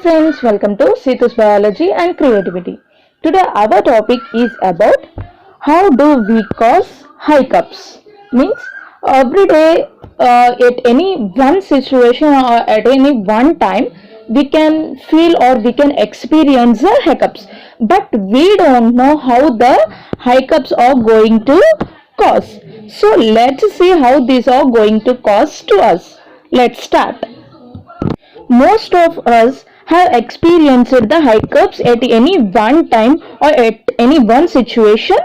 friends, welcome to Situ's Biology and Creativity. Today our topic is about how do we cause hiccups. Means every day at any one situation or at any one time we can feel or we can experience the hiccups, but we don't know how the hiccups are going to cause. So let's see how these are going to cause to us. Let's start. Most of us have experienced the hiccups at any one time or at any one situation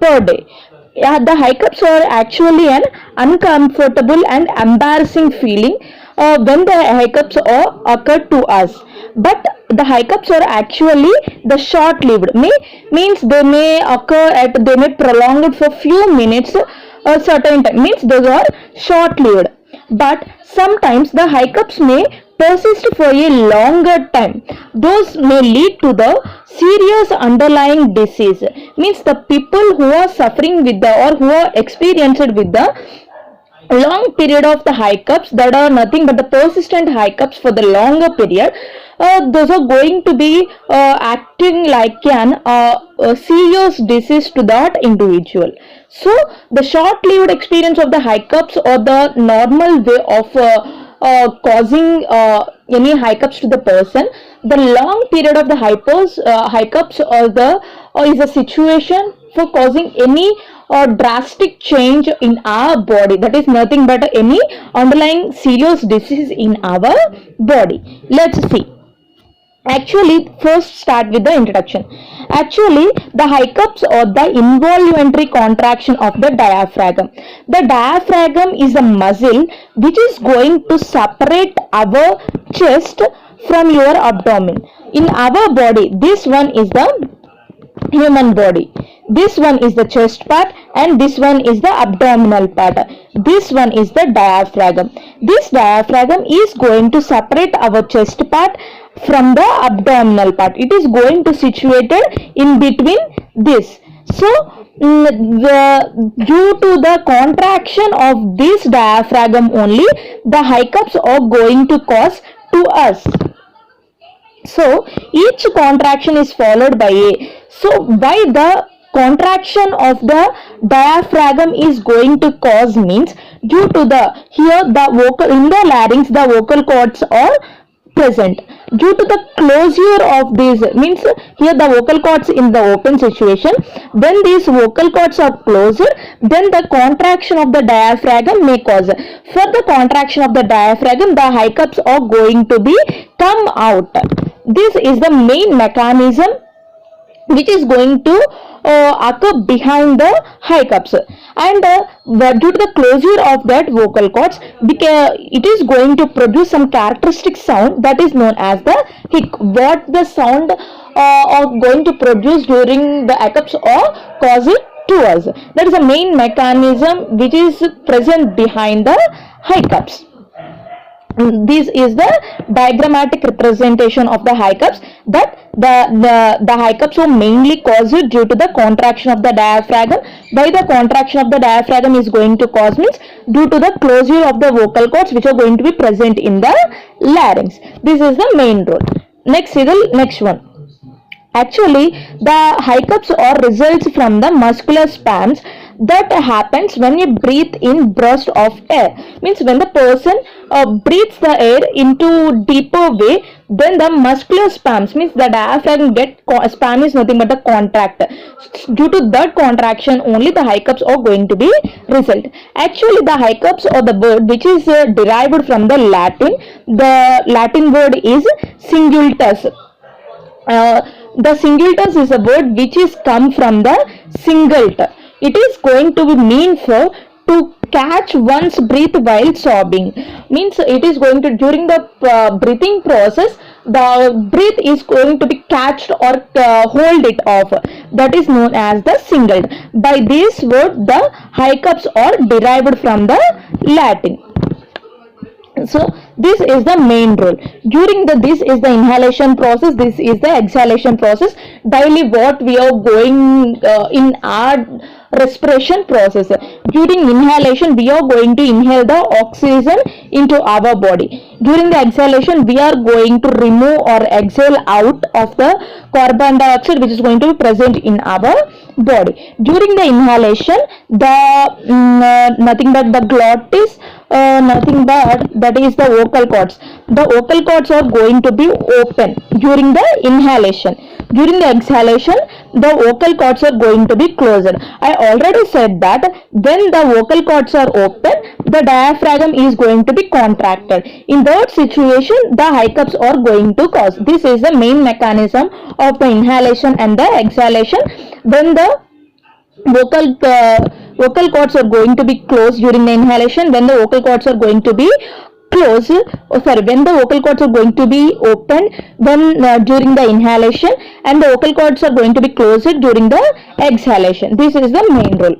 per day. Yeah, the hiccups are actually an uncomfortable and embarrassing feeling when the hiccups are occur to us. But the hiccups are actually the short-lived. Means they may prolong it for few minutes a certain time. Means those are short-lived. But sometimes the hiccups may persist for a longer time. Those may lead to the serious underlying disease. Means the people who are suffering with the or who are experienced with the long period of the hiccups, that are nothing but the persistent hiccups for the longer period, those are going to be acting like an serious disease to that individual. So the short-lived experience of the hiccups or the normal way of causing any hiccups to the person, the long period of the hiccups is a situation for causing any drastic change in our body, that is nothing but any underlying serious disease in our body. Let's see. Actually, first start with the introduction. Actually, the hiccups or the involuntary contraction of the diaphragm. The diaphragm is a muscle which is going to separate our chest from your abdomen. In our body, this one is the human body. This one is the chest part and this one is the abdominal part. This one is the diaphragm. This diaphragm is going to separate our chest part from the abdominal part. It is going to situated in between this. So due to the contraction of this diaphragm only, the hiccups are going to cause to us. So each contraction is followed by a. So why the contraction of the diaphragm is going to cause means due to the here the vocal in the larynx the vocal cords are present. Due to the closure of these, means here the vocal cords in the open situation, when these vocal cords are closed, then the contraction of the diaphragm may cause. For the contraction of the diaphragm, the hiccups are going to be come out. This is the main mechanism which is going to occur behind the hiccups, and due to the closure of that vocal cords, it is going to produce some characteristic sound that is known as the hic. What the sound are going to produce during the hiccups or cause it to us, that is the main mechanism which is present behind the hiccups. This is the diagrammatic representation of the hiccups, that the hiccups are mainly caused due to the contraction of the diaphragm. Why the contraction of the diaphragm is going to cause means due to the closure of the vocal cords which are going to be present in the larynx. This is the main role. Next is the next one. Actually, the hiccups are results from the muscular spasms that happens when you breathe in burst of air. Means when the person breathes the air into deeper way, then the muscular spasms, means the diaphragm get spasm is nothing but a contract. Due to that contraction only the hiccups are going to be result. Actually, the hiccups or the word which is derived from the Latin. The Latin word is singultus. The singultus is a word which is come from the singult. It is going to be mean for to catch one's breath while sobbing. Means it is going to, during the breathing process, the breath is going to be catched or hold it off. That is known as the singult. By this word, the hiccups are derived from the Latin. So This is the main role. During this is the inhalation process, this is the exhalation process. Daily what we are going in our respiration process. During inhalation we are going to inhale the oxygen into our body. During the exhalation we are going to remove or exhale out of the carbon dioxide which is going to be present in our body. During the inhalation the nothing but the glottis, nothing but that is the vocal cords. The vocal cords are going to be open during the inhalation. During the exhalation the vocal cords are going to be closed. I already said that when the vocal cords are open, the diaphragm is going to be contracted. In that situation the hiccups are going to cause. This is the main mechanism of the inhalation and the exhalation. When the vocal cords are going to be closed during the inhalation, when the vocal cords are going to be closed, when the vocal cords are going to be open when during the inhalation, and the vocal cords are going to be closed during the exhalation. This is the main role.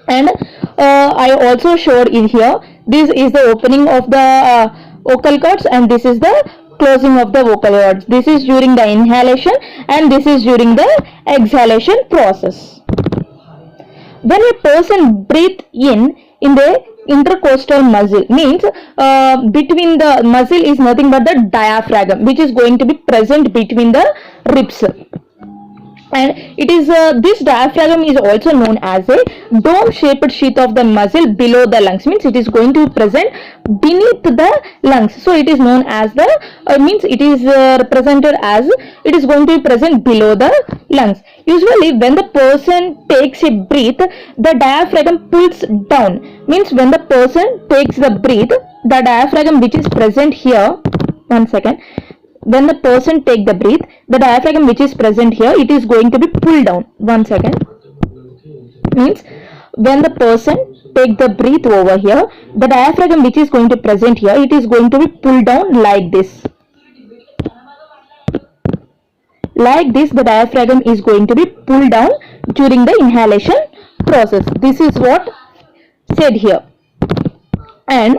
And I also showed in here, this is the opening of the vocal cords and this is the closing of the vocal cords. This is during the inhalation and this is during the exhalation process. When a person breathes in the intercostal muscle, means between the muscle is nothing but the diaphragm which is going to be present between the ribs. And it is this diaphragm is also known as a dome shaped sheath of the muscle below the lungs, means it is going to be present beneath the lungs. So it is known as the means it is represented as it is going to be present below the lungs. Usually when the person takes a breath, the diaphragm pulls down, means when the person takes the breath, the diaphragm which is present here, one second, when the person take the breath, the diaphragm which is present here, it is going to be pulled down. One second. Means when the person take the breath over here, the diaphragm which is going to present here, it is going to be pulled down like this. Like this, the diaphragm is going to be pulled down during the inhalation process. This is what said here. And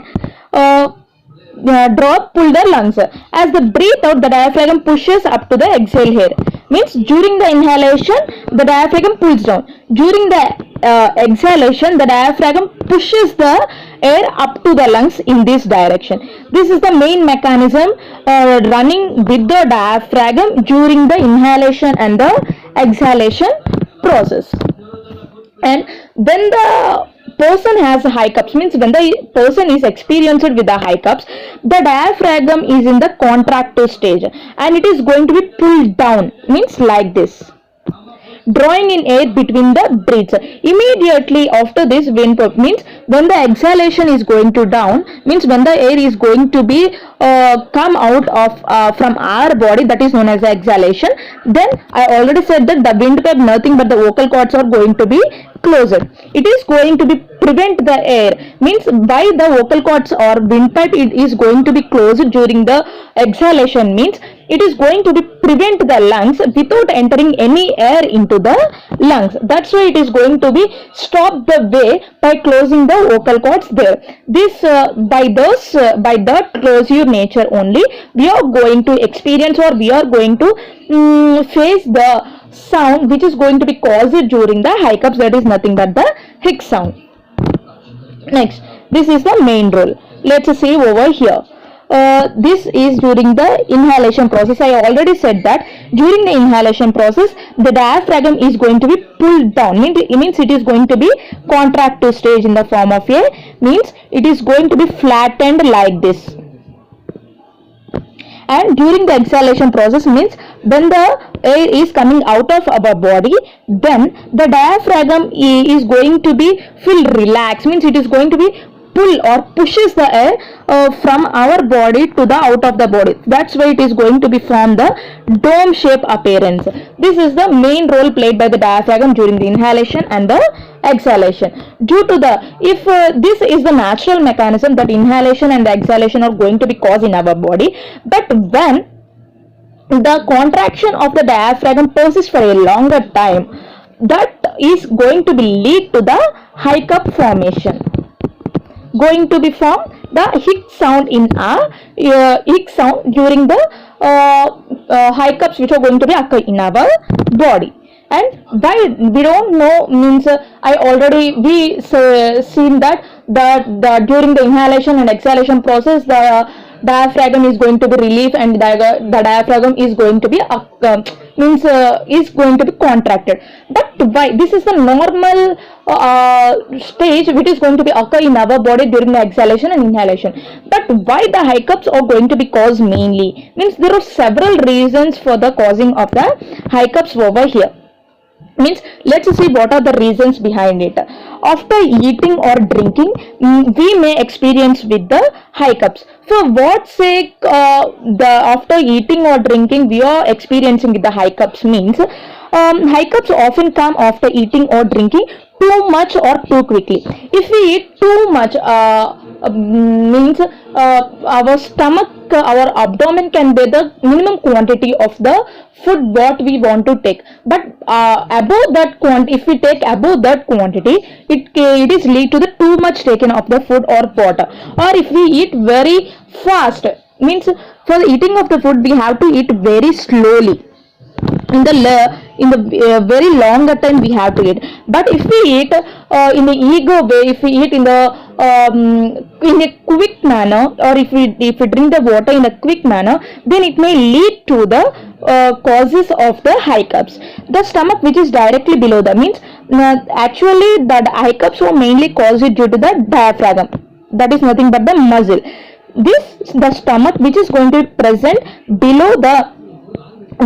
pull the lungs. As the breathe out, the diaphragm pushes up to the exhale here. Means during the inhalation, the diaphragm pulls down. During the exhalation, the diaphragm pushes the air up to the lungs in this direction. This is the main mechanism running with the diaphragm during the inhalation and the exhalation process. And when the person has hiccups, means when the person is experienced with the hiccups, the diaphragm is in the contractive stage and it is going to be pulled down, means like this, drawing in air between the breaths. Immediately after this windpipe, means when the exhalation is going to down, means when the air is going to be come out of from our body, that is known as the exhalation. Then I already said that the windpipe, nothing but the vocal cords are going to be closed. It is going to be prevent the air, means by the vocal cords or windpipe it is going to be closed during the exhalation, means it is going to be prevent the lungs without entering any air into the lungs. That's why it is going to be stop the way by closing the vocal cords there. This by that closure nature only, we are going to experience or we are going to face the sound which is going to be caused during the hiccups, that is nothing but the hic sound. Next, this is the main role. Let's see over here. This is during the inhalation process. I already said that during the inhalation process, the diaphragm is going to be pulled down. Means it is going to be contractive stage in the form of a, means it is going to be flattened like this. And during the exhalation process, means when the air is coming out of our body, then the diaphragm is going to be feel relaxed, means it is going to be pull or pushes the air from our body to the out of the body. That's why it is going to be form the dome shape appearance. This is the main role played by the diaphragm during the inhalation and the exhalation. Due to the, if this is the natural mechanism that inhalation and the exhalation are going to be caused in our body, but when the contraction of the diaphragm persists for a longer time, that is going to be lead to the hiccup formation. Going to be formed the hic sound in our hic sound during the hiccups which are going to be occur in our body. And why we don't know means I already we seen that the during the inhalation and exhalation process the diaphragm is going to be relieved and the diaphragm is going to be is going to be contracted. But why this is the normal stage which is going to be occur in our body during the exhalation and inhalation. But why the hiccups are going to be caused mainly means there are several reasons for the causing of the hiccups over here. Means let's see what are the reasons behind it. After eating or drinking we may experience with the hiccups. For what sake the after eating or drinking we are experiencing with the hiccups means hiccups often come after eating or drinking too much or too quickly. If we eat too much means our stomach our abdomen can bear the minimum quantity of the food what we want to take, but above that if we take above that quantity it is lead to the too much taken of the food or water. Or if we eat very fast means for the eating of the food we have to eat very slowly. In the very longer time we have to eat. But if we eat in the ego way, if we eat in a quick manner, or if we drink the water in a quick manner, then it may lead to the causes of the hiccups. The stomach which is directly below the means actually the hiccups were mainly caused due to the diaphragm. That is nothing but the muscle. The stomach which is going to be present below the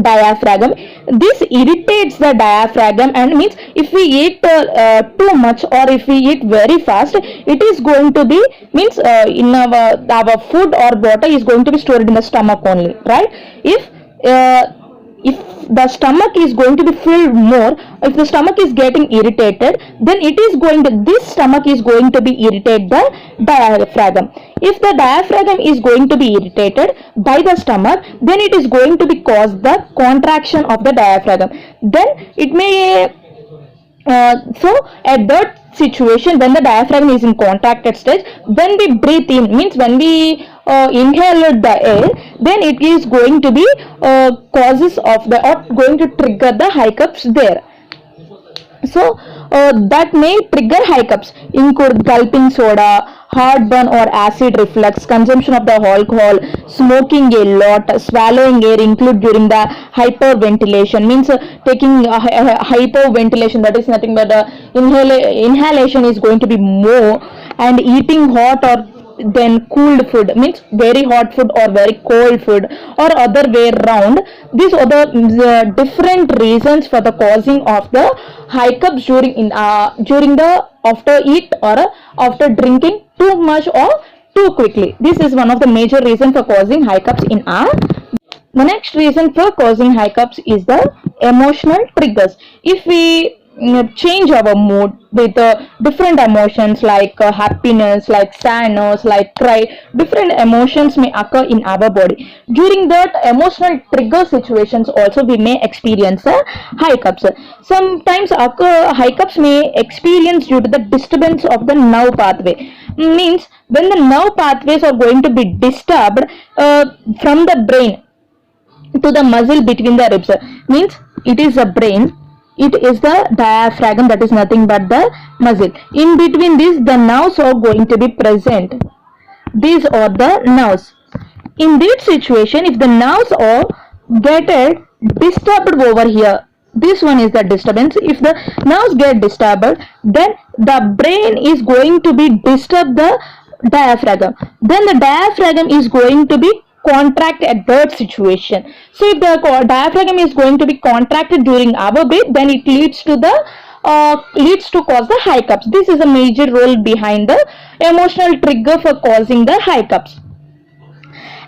diaphragm, this irritates the diaphragm, and means if we eat too much or if we eat very fast it is going to be means in our food or water is going to be stored in the stomach only, right? If the stomach is going to be filled more, if the stomach is getting irritated, then this stomach is going to be irritate the diaphragm. If the diaphragm is going to be irritated by the stomach, then it is going to be cause the contraction of the diaphragm. Then it may so at that situation when the diaphragm is in contracted stage, when we breathe in means when we inhale the air, then it is going to be causes of the or going to trigger the hiccups there. So that may trigger hiccups, include gulping soda, heartburn or acid reflux, consumption of the alcohol, smoking a lot, swallowing air include during the hyperventilation means taking hyperventilation, that is nothing but inhalation is going to be more, and eating hot or then cooled food means very hot food or very cold food or other way round. These are the different reasons for the causing of the hiccups during the after eat or after drinking too much or too quickly. This is one of the major reasons for causing hiccups in our. The next reason for causing hiccups is the emotional triggers. If we change our mood with different emotions like happiness, like sadness, like cry, different emotions may occur in our body. During that emotional trigger situations also we may experience hiccups. Sometimes hiccups may experience due to the disturbance of the nerve pathway. Means when the nerve pathways are going to be disturbed from the brain to the muscle between the ribs, means it is the brain, it is the diaphragm, that is nothing but the muscle. In between this the nerves are going to be present. These are the nerves. In this situation, if the nerves are get disturbed over here, this one is the disturbance. If the nerves get disturbed, then the brain is going to be disturb the diaphragm. Then the diaphragm is going to be contract at that situation. So if the diaphragm is going to be contracted during our breath, then it leads to cause the hiccups. This is a major role behind the emotional trigger for causing the hiccups.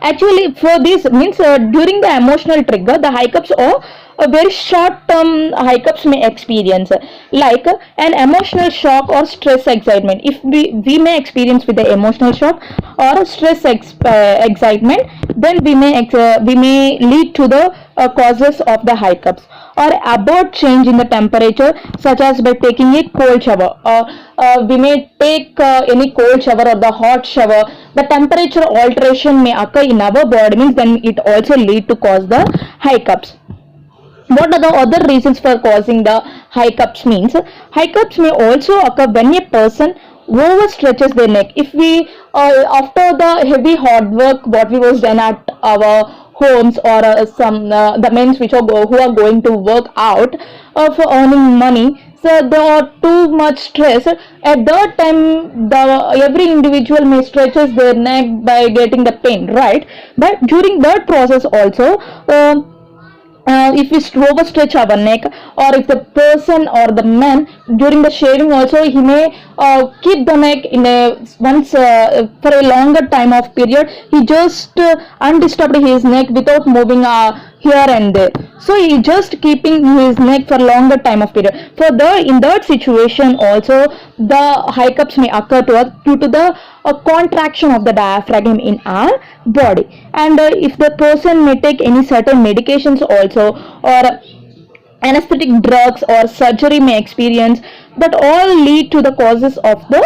Actually, for this means during the emotional trigger, the hiccups are a very short term hiccups may experience, like an emotional shock or stress excitement. If we may experience with the emotional shock or stress excitement, then we may lead to the causes of the hiccups, or abrupt change in the temperature, such as by taking a cold shower, or we may take any cold shower or the hot shower. The temperature alteration may occur in our body, means then it also lead to cause the hiccups. What are the other reasons for causing the hiccups? Means hiccups may also occur when a person overstretches their neck. If we after the heavy hard work what we was done at our homes, or some the men which are who are going to work out for earning money, so there are too much stress at that time. The every individual may stretches their neck by getting the pain, right? But during that process also, if we overstretch our neck, or if the person or the man during the shaving also, he may keep the neck in a once for a longer time of period, he just undisturbed his neck without moving here and there, so he just keeping his neck for longer time of period. For the in that situation also, the hiccups may occur to us due to the contraction of the diaphragm in our body. And if the person may take any certain medications also, or anesthetic drugs or surgery may experience, that all lead to the causes of the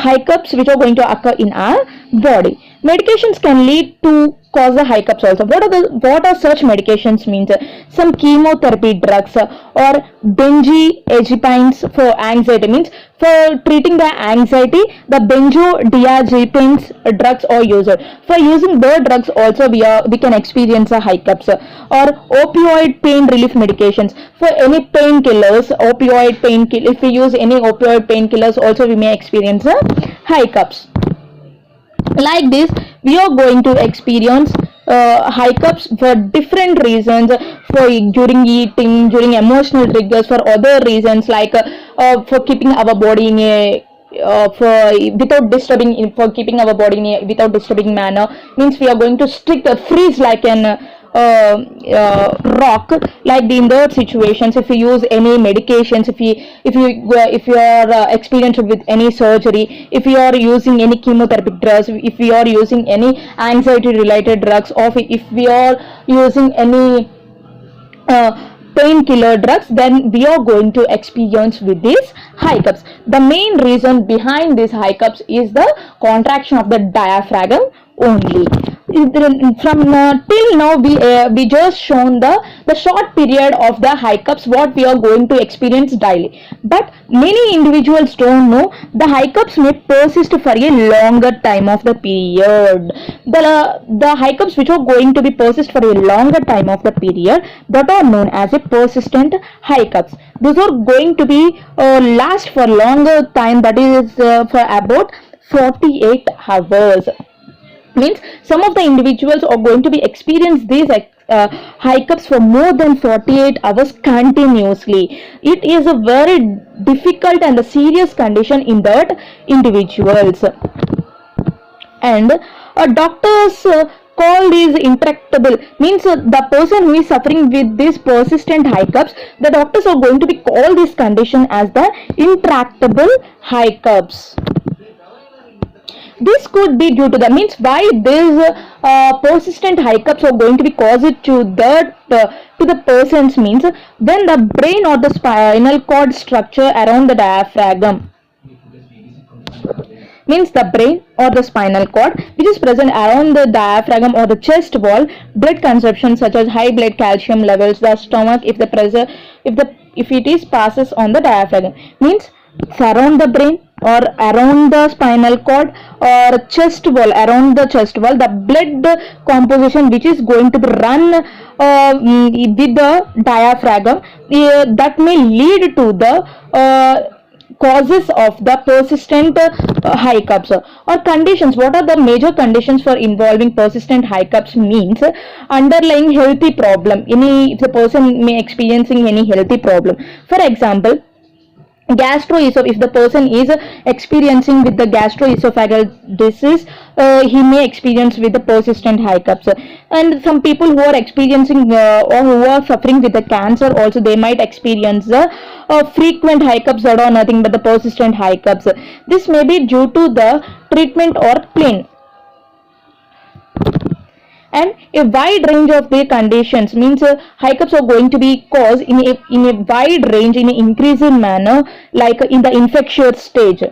hiccups which are going to occur in our body. Medications can lead to cause the hiccups also. What are such medications? Means some chemotherapy drugs, or benzodiazepines for anxiety, means for treating the anxiety, the benzodiazepines drugs are used. For using the drugs also, we can experience the hiccups. Or opioid pain relief medications, for any painkillers, opioid painkiller, if we use any opioid painkillers also, we may experience the hiccups. Like this, we are going to experience hiccups for different reasons, for during eating, during emotional triggers, for other reasons, like for keeping our body in a for without disturbing, for keeping our body in a without disturbing manner, means we are going to freeze like an rock. Like in those situations, if you use any medications, if you are experienced with any surgery, if you are using any chemotherapy drugs, if we are using any anxiety related drugs, or if we are using any painkiller drugs, then we are going to experience with these hiccups. The main reason behind these hiccups is the contraction of the diaphragm only. From till now, we just shown the short period of the hiccups what we are going to experience daily, but many individuals don't know the hiccups may persist for a longer time of the period. The hiccups which are going to be persist for a longer time of the period, that are known as a persistent hiccups. Those are going to be last for longer time, that is for about 48 hours. Means some of the individuals are going to be experience these hiccups for more than 48 hours continuously. It is a very difficult and a serious condition in that individuals. And doctors call these intractable, means the person who is suffering with these persistent hiccups, the doctors are going to be call this condition as the intractable hiccups. This could be due to the, means why these persistent hiccups are going to be caused to the persons, means when the brain or the spinal cord structure around the diaphragm, means the brain or the spinal cord which is present around the diaphragm or the chest wall, blood consumption such as high blood calcium levels, the stomach, if the pressure, if it is passes on the diaphragm, means surround the brain or around the spinal cord or chest wall, around the chest wall, the blood composition which is going to be run with the diaphragm, that may lead to the causes of the persistent hiccups or conditions. What are the major conditions for involving persistent hiccups? Means underlying healthy problem, if the person may experiencing any healthy problem. For example, gastroesophageal, if the person is experiencing with the gastroesophageal disease, he may experience with the persistent hiccups. And some people who are experiencing or who are suffering with the cancer also, they might experience the frequent hiccups that are nothing but the persistent hiccups. This may be due to the treatment or pain. And a wide range of the conditions, means hiccups are going to be caused in a wide range, in an increasing manner, like in the infectious stage.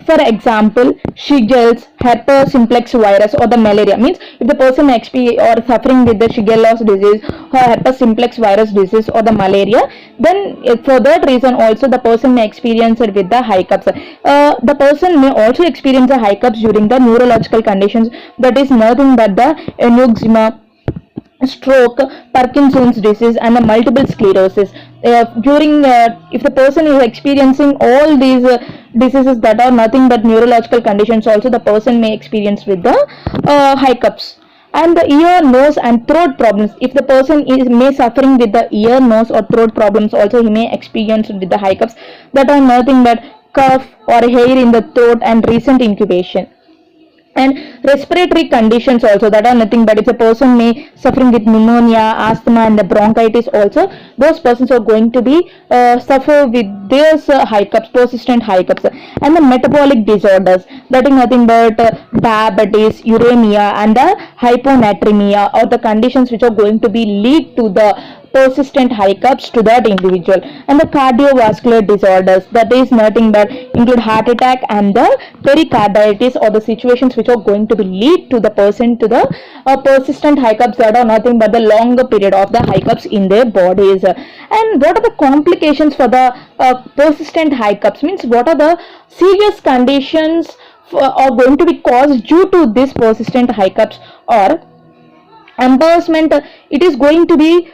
For example, Shigells, herpes simplex virus, or the malaria. Means if the person or suffering with the Shigella disease or herpes simplex virus disease or the malaria, then for that reason also the person may experience it with the hiccups. The person may also experience the hiccups during the neurological conditions, that is nothing but the aneurysm, stroke, Parkinson's disease, and the multiple sclerosis. During if the person is experiencing all these diseases that are nothing but neurological conditions, also the person may experience with the hiccups. And the ear, nose, and throat problems, if the person is may suffering with the ear, nose, or throat problems, also he may experience with the hiccups that are nothing but cough or hair in the throat and recent incubation. And respiratory conditions also, that are nothing but if a person may suffering with pneumonia, asthma, and the bronchitis also, those persons are going to be suffer with these hiccups, persistent hiccups. And the metabolic disorders, that is nothing but diabetes, uremia, and the hyponatremia, or the conditions which are going to be lead to the persistent hiccups to that individual. And the cardiovascular disorders, that is nothing but include heart attack and the pericarditis, or the situations which are going to be lead to the person to the persistent hiccups, that are nothing but the longer period of the hiccups in their bodies. And what are the complications for the persistent hiccups, means what are the serious conditions are going to be caused due to this persistent hiccups, or embarrassment. It is going to be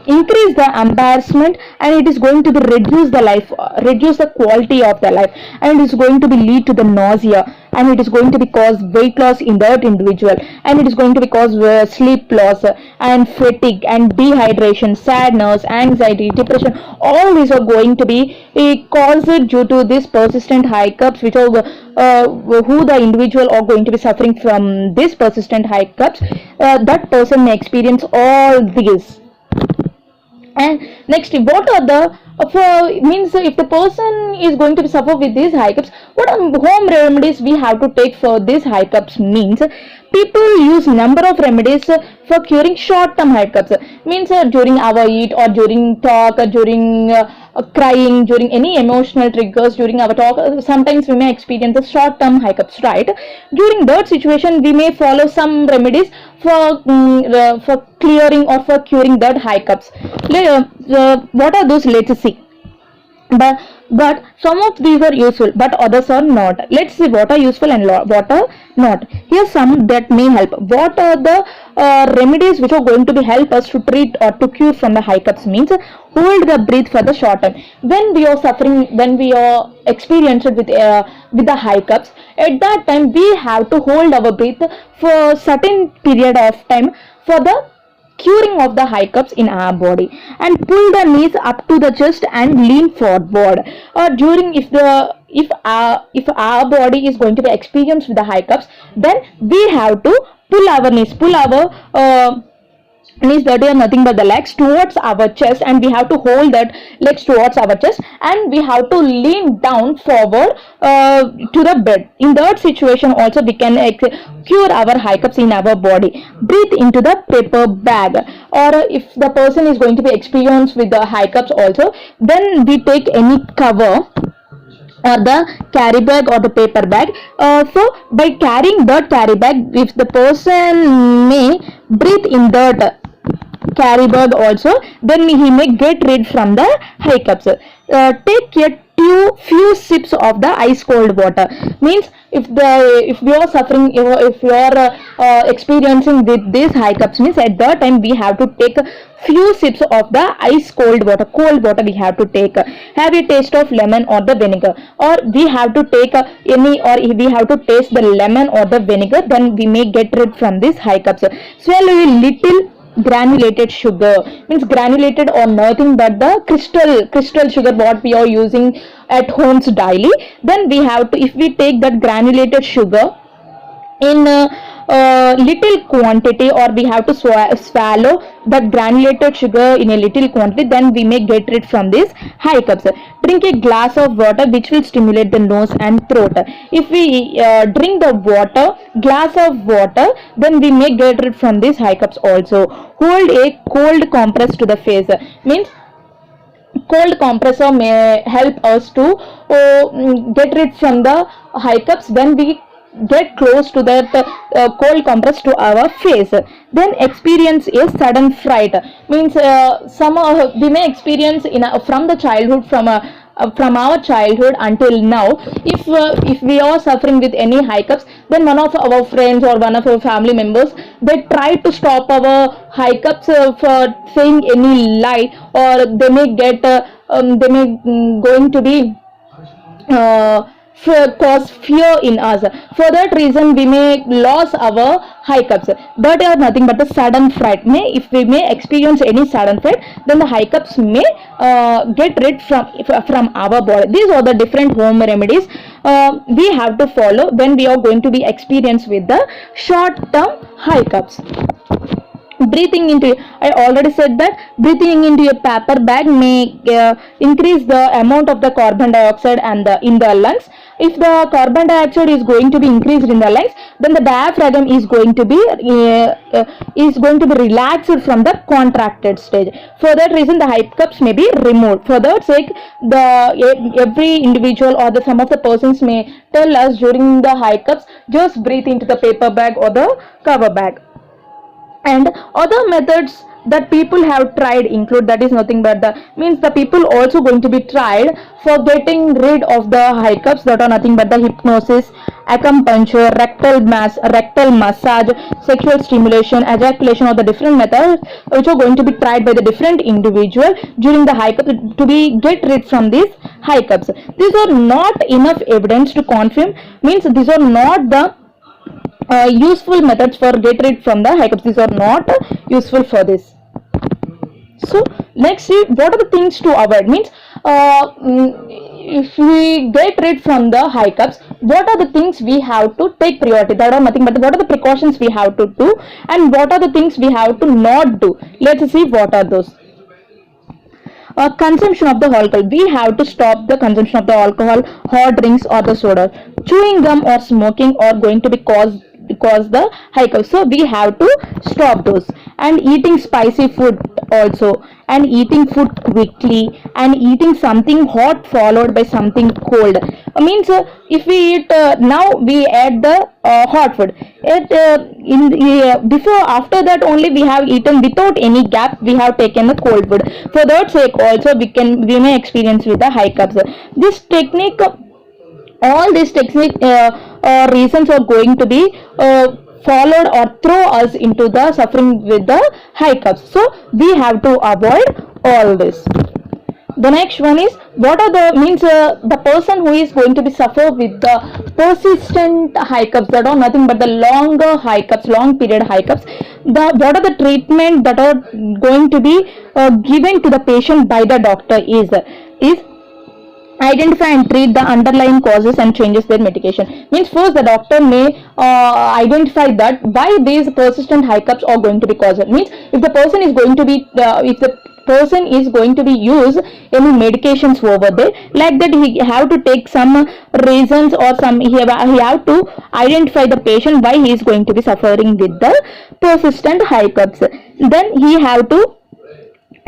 increase the embarrassment, and it is going to be reduce the quality of the life, and it is going to be lead to the nausea, and it is going to be cause weight loss in that individual, and it is going to be cause sleep loss and fatigue and dehydration, sadness, anxiety, depression. All these are going to be caused due to this persistent hiccups, which are who the individual are going to be suffering from this persistent hiccups. That person may experience all these. And next, what are the means if the person is going to suffer with these hiccups, what are home remedies we have to take for these hiccups? Means people use number of remedies for curing short-term hiccups. Means during our eat, or during talk, or during crying, during any emotional triggers during our talk, sometimes we may experience the short-term hiccups, right? During that situation, we may follow some remedies for clearing or for curing that hiccups. What are those? Let's see. But some of these are useful, but others are not. Let's see what are useful and what are not. Here's some that may help. What are the remedies which are going to be help us to treat or to cure from the hiccups? Means hold the breath for the short time. When we are suffering, when we are experienced with the hiccups, at that time we have to hold our breath for certain period of time for the curing of the hiccups in our body. And pull the knees up to the chest and lean forward. During if our body is going to be experienced with the hiccups, then we have to pull our knees, knees, that are nothing but the legs, towards our chest, and we have to hold that legs towards our chest, and we have to lean down forward to the bed. In that situation also we can cure our hiccups in our body. Breathe into the paper bag, or if the person is going to be experienced with the hiccups also, then we take any cover or the carry bag or the paper bag. So by carrying that carry bag, if the person may breathe in that carry bag also, then he may get rid from the hiccups. Take a few sips of the ice cold water. Means if you are suffering, if you are experiencing with these hiccups, means at that time we have to take few sips of the ice cold water, we have to take. Have a taste of lemon or the vinegar, or we have to take or we have to taste the lemon or the vinegar, then we may get rid from these hiccups. Swallow a little granulated sugar, means granulated or nothing but the crystal sugar what we are using at homes daily. Then we have to, if we take that granulated sugar in little quantity, or we have to swallow that granulated sugar in a little quantity, then we may get rid from these hiccups. Drink a glass of water which will stimulate the nose and throat. If we drink the glass of water, then we may get rid from these hiccups also. Hold a cold compress to the face, means cold compressor may help us to get rid from the hiccups when we get close to that cold compress to our face. Then experience a sudden fright, means we may experience from the childhood, from our childhood until now, if we are suffering with any hiccups, then one of our friends or one of our family members, they try to stop our hiccups for saying any lie, or they may get they may going to be cause fear in us. For that reason we may lose our hiccups. That are nothing but the sudden fright. If we may experience any sudden fright, then the hiccups may get rid from our body. These are the different home remedies we have to follow when we are going to be experienced with the short term hiccups. Breathing into, I already said that breathing into a paper bag may increase the amount of the carbon dioxide and in the lungs. If the carbon dioxide is going to be increased in the lungs, then the diaphragm is going to be relaxed from the contracted stage. For that reason the hiccups may be removed. For that sake, every individual or some of the persons may tell us during the hiccups, just breathe into the paper bag or the cover bag. And other methods that people have tried include, that is nothing but the people also going to be tried for getting rid of the hiccups, that are nothing but the hypnosis, acupuncture, rectal massage, sexual stimulation, ejaculation, or the different methods which are going to be tried by the different individual during the hiccups to be get rid from these hiccups. These are not enough evidence to confirm, means these are not the useful methods for get rid from the hiccups. These are not useful for this. So next, see what are the things to avoid, means if we get rid from the hiccups, what are the things we have to take priority? That are nothing but what are the precautions we have to do, and what are the things we have to not do. Let's see what are those. Consumption of the alcohol, we have to stop the consumption of the alcohol, hot drinks, or the soda. Chewing gum or smoking are going to be cause the hiccups, so we have to stop those. And eating spicy food also, and eating food quickly, and eating something hot followed by something cold. Means if we eat now, we add the hot food. Before, after that only we have eaten without any gap, we have taken the cold food. For that sake also we may experience with the hiccups. This technique, all these technique reasons are going to be followed or throw us into the suffering with the hiccups. So we have to avoid all this. The next one is, what are the the person who is going to be suffer with the persistent hiccups, that are nothing but the longer hiccups, long period hiccups. What are the treatment that are going to be given to the patient by the doctor is identify and treat the underlying causes and changes their medication. Means first the doctor may identify that why these persistent hiccups are going to be caused. Means if the person is going to be use any medications over there, like that he have to take some reasons, or he have to identify the patient why he is going to be suffering with the persistent hiccups. Then he have to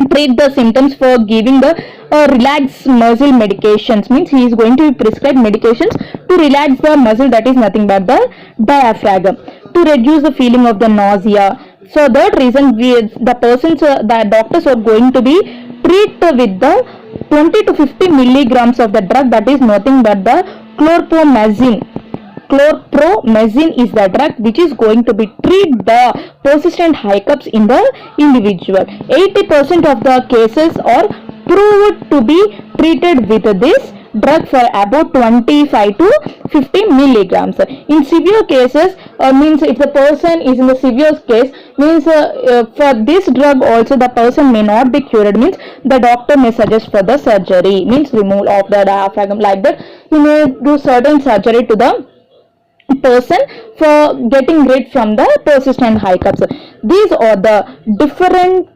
treat the symptoms for giving the relax muscle medications. Means he is going to prescribe medications to relax the muscle, that is nothing but the diaphragm, to reduce the feeling of the nausea. So that reason the doctors are going to be treat with the 20 to 50 milligrams of the drug, that is nothing but the chlorpromazine. Chlorpromazine is the drug which is going to be treat the persistent hiccups in the individual. 80% of the cases are proved to be treated with this drug for about 25 to 50 milligrams. In severe cases, means if the person is in the severe case, means for this drug also the person may not be cured, means the doctor may suggest for the surgery, means removal of the diaphragm, like that he may do certain surgery to the person for getting rid from the persistent hiccups. These are the different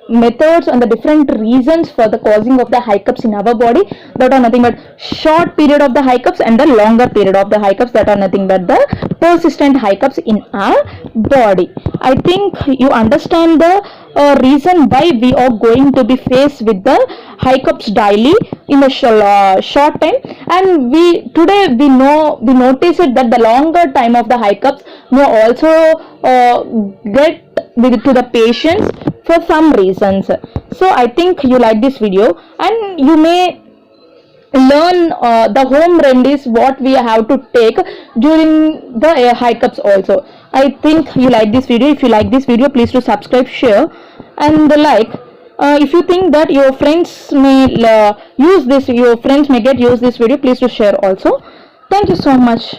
methods and the different reasons for the causing of the hiccups in our body, that are nothing but short period of the hiccups and the longer period of the hiccups, that are nothing but the persistent hiccups in our body. I think you understand the reason why we are going to be faced with the hiccups daily in a short time, and we today we notice it that the longer time of the hiccups may also get to the patients for some reasons. So I think you like this video, and you may learn the home remedies what we have to take during the hiccups also. I think you like this video. If you like this video, please do subscribe, share and like. If you think that your friends may use this, your friends may get use this video, please do share also. Thank you so much.